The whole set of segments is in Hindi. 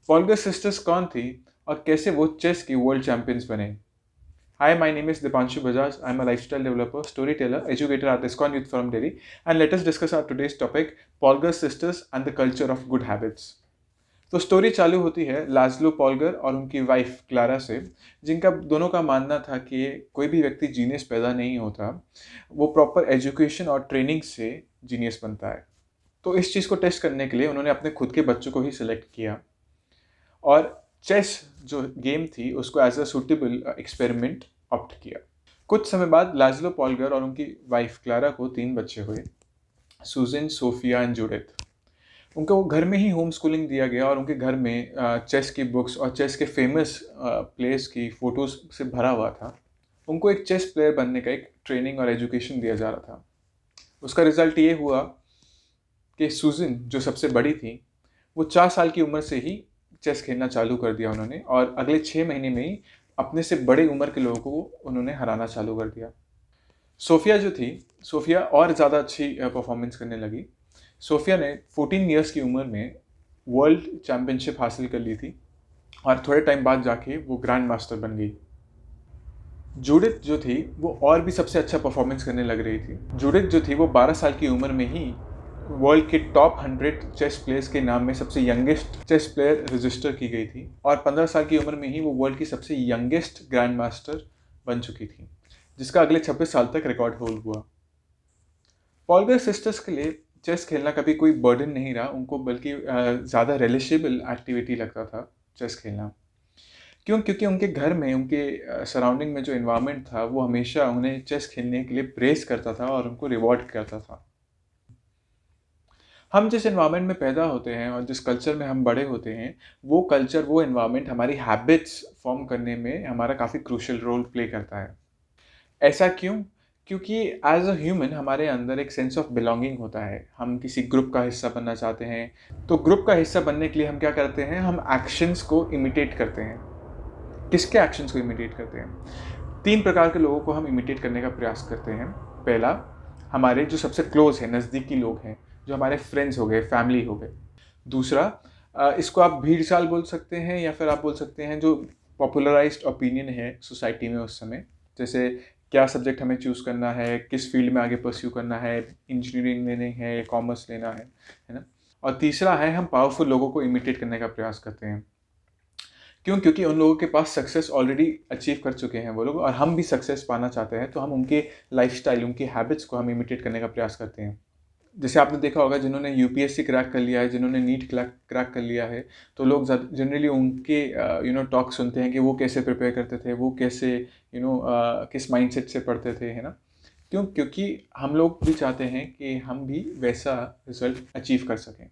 पॉल्गर सिस्टर्स कौन थी और कैसे वो चेस की वर्ल्ड चैंपियंस बने? Hi, my name is Dipanshu Bajaj. I'm a lifestyle developer, storyteller, educator at ISKCON Youth Forum Delhi, and let us discuss our today's topic, Polgar sisters and the culture of good habits. तो स्टोरी चालू होती है लाज़लो पॉल्गर और उनकी वाइफ क्लारा से, जिनका दोनों का मानना था कि कोई भी व्यक्ति जीनियस पैदा नहीं होता, वो प्रॉपर एजुकेशन और ट्रेनिंग से जीनियस बनता है। तो इस चीज़ को टेस्ट करने के लिए उन्होंने अपने खुद के बच्चों को ही सिलेक्ट किया और चेस जो गेम थी उसको as a suitable experiment opt किया। कुछ समय बाद लाज़लो पॉल्गर और उनकी वाइफ क्लारा को 3 बच्चे हुए, सुजन, सोफिया एंड जूडिथ। उनको घर में ही होम स्कूलिंग दिया गया और उनके घर में चेस की बुक्स और चेस के फेमस प्लेयर्स की फ़ोटोज़ से भरा हुआ था। उनको एक चेस प्लेयर बनने का एक ट्रेनिंग और एजुकेशन दिया जा रहा था। उसका रिज़ल्ट ये हुआ कि सुजन जो सबसे बड़ी थी, वो 4 साल की उम्र से ही चेस खेलना चालू कर दिया उन्होंने और अगले 6 महीने में ही अपने से बड़े उम्र के लोगों को उन्होंने हराना चालू कर दिया। सोफिया जो थी, सोफिया और ज़्यादा अच्छी परफॉर्मेंस करने लगी। सोफिया ने 14 इयर्स की उम्र में वर्ल्ड चैम्पियनशिप हासिल कर ली थी और थोड़े टाइम बाद जाके वो ग्रैंड मास्टर बन गई। जूडिथ जो थी वो और भी सबसे अच्छा परफॉर्मेंस करने लग रही थी। जूडिथ जो थी वो 12 साल की उम्र में ही वर्ल्ड के टॉप 100 चेस प्लेयर्स के नाम में सबसे यंगेस्ट चेस प्लेयर रजिस्टर की गई थी और 15 साल की उम्र में ही वो वर्ल्ड की सबसे यंगेस्ट ग्रैंड मास्टर बन चुकी थी, जिसका अगले 26 साल तक रिकॉर्ड होल्ड हुआ। पॉल्गर सिस्टर्स के लिए चेस खेलना कभी कोई बर्डन नहीं रहा उनको, बल्कि ज़्यादा रिलेशेबल एक्टिविटी लगता था चेस खेलना। क्योंकि उनके घर में, उनके सराउंडिंग में जो इन्वायरमेंट था वो हमेशा उन्हें चेस खेलने के लिए प्रेस करता था और उनको रिवॉर्ड करता था। हम जिस इन्वायरमेंट में पैदा होते हैं और जिस कल्चर में हम बड़े होते हैं, वो कल्चर, वो इन्वायरमेंट हमारी हैबिट्स फॉर्म करने में हमारा काफ़ी क्रूशियल रोल प्ले करता है। ऐसा क्यों? क्योंकि एज अ ह्यूमन हमारे अंदर एक सेंस ऑफ बिलोंगिंग होता है। हम किसी ग्रुप का हिस्सा बनना चाहते हैं, तो ग्रुप का हिस्सा बनने के लिए हम क्या करते हैं? हम एक्शंस को इमिटेट करते हैं। किसके एक्शंस को इमिटेट करते हैं? 3 प्रकार के लोगों को हम इमिटेट करने का प्रयास करते हैं। पहला, हमारे जो सबसे क्लोज हैं, नज़दीकी लोग हैं, जो हमारे फ्रेंड्स हो गए, फैमिली हो गए। दूसरा, इसको आप भीड़ चाल बोल सकते हैं या फिर आप बोल सकते हैं जो पॉपुलराइज्ड ओपिनियन है सोसाइटी में उस समय, जैसे क्या सब्जेक्ट हमें चूज़ करना है, किस फील्ड में आगे परस्यू करना है, इंजीनियरिंग लेनी है, कॉमर्स लेना है ना? और तीसरा है, हम पावरफुल लोगों को इमिटेट करने का प्रयास करते हैं। क्यों? क्योंकि उन लोगों के पास सक्सेस ऑलरेडी अचीव कर चुके हैं वो लोग और हम भी सक्सेस पाना चाहते हैं, तो हम उनके लाइफस्टाइल, उनकी हैबिट्स को हम इमिटेट करने का प्रयास करते हैं। जैसे आपने देखा होगा, जिन्होंने यूपीएससी क्रैक कर लिया है, जिन्होंने नीट क्रैक कर लिया है, तो लोग जनरली उनके टॉक सुनते हैं कि वो कैसे प्रिपेयर करते थे, वो कैसे किस माइंडसेट से पढ़ते थे, है ना? क्यों? क्योंकि हम लोग भी चाहते हैं कि हम भी वैसा रिजल्ट अचीव कर सकें।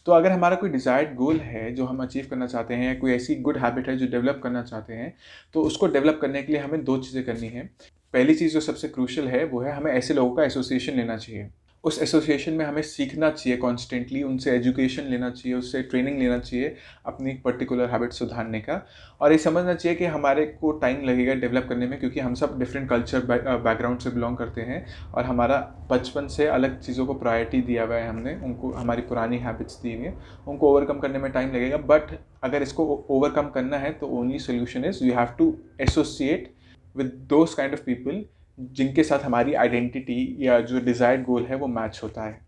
तो अगर हमारा कोई डिज़ायर्ड गोल है जो हम अचीव करना चाहते हैं, कोई ऐसी गुड हैबिट है जो डेवलप करना चाहते हैं, तो उसको डेवलप करने के लिए हमें 2 चीज़ें करनी है। पहली चीज़ जो सबसे क्रूशियल है वो है, हमें ऐसे लोगों का एसोसिएशन लेना चाहिए। उस एसोसिएशन में हमें सीखना चाहिए कॉन्स्टेंटली, उनसे एजुकेशन लेना चाहिए, उससे ट्रेनिंग लेना चाहिए अपनी पर्टिकुलर हैबिट सुधारने का, और ये समझना चाहिए कि हमारे को टाइम लगेगा डेवलप करने में, क्योंकि हम सब डिफरेंट कल्चर बैकग्राउंड से बिलोंग करते हैं और हमारा बचपन से अलग चीज़ों को प्रायोरिटी दिया हुआ है हमने, उनको हमारी पुरानी हैबिट्स दी हुई हैं, उनको ओवरकम करने में टाइम लगेगा। बट अगर इसको ओवरकम करना है तो only solution is you have to associate with those kind of people जिनके साथ हमारी आइडेंटिटी या जो डिज़ायर्ड गोल है वो मैच होता है।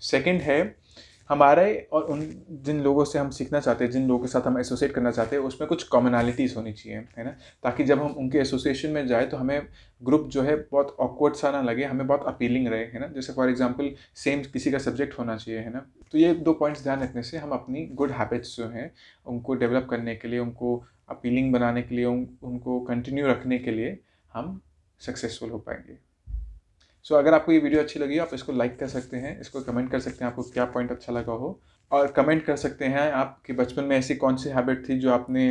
सेकंड है, हमारे और उन जिन लोगों से हम सीखना चाहते हैं, जिन लोगों के साथ हम एसोसिएट करना चाहते हैं, उसमें कुछ कॉमनैलिटीज़ होनी चाहिए, है ना? ताकि जब हम उनके एसोसिएशन में जाए तो हमें ग्रुप जो है बहुत ऑकवर्ड सा ना लगे, हमें बहुत अपीलिंग रहे, है ना? जैसे फॉर एग्जांपल सेम किसी का सब्जेक्ट होना चाहिए, है ना? तो ये 2 पॉइंट्स ध्यान रखने से हम अपनी गुड हैबिट्स जो हैं उनको डेवलप करने के लिए, उनको अपीलिंग बनाने के लिए, उनको कंटिन्यू रखने के लिए हम सक्सेसफुल हो पाएंगे। सो अगर आपको ये वीडियो अच्छी लगी, आप इसको लाइक कर सकते हैं, इसको कमेंट कर सकते हैं आपको क्या पॉइंट अच्छा लगा हो, और कमेंट कर सकते हैं आपके बचपन में ऐसी कौन सी हैबिट थी जो आपने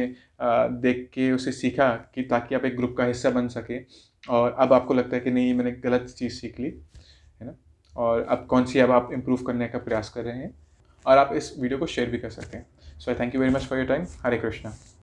देख के उसे सीखा, कि ताकि आप एक ग्रुप का हिस्सा बन सके, और अब आपको लगता है कि नहीं, ये मैंने गलत चीज़ सीख ली, है ना? और अब कौन सी अब आप इम्प्रूव करने का प्रयास कर रहे हैं, और आप इस वीडियो को शेयर भी कर सकते हैं। So I thank you very much for your time. Hare Krishna.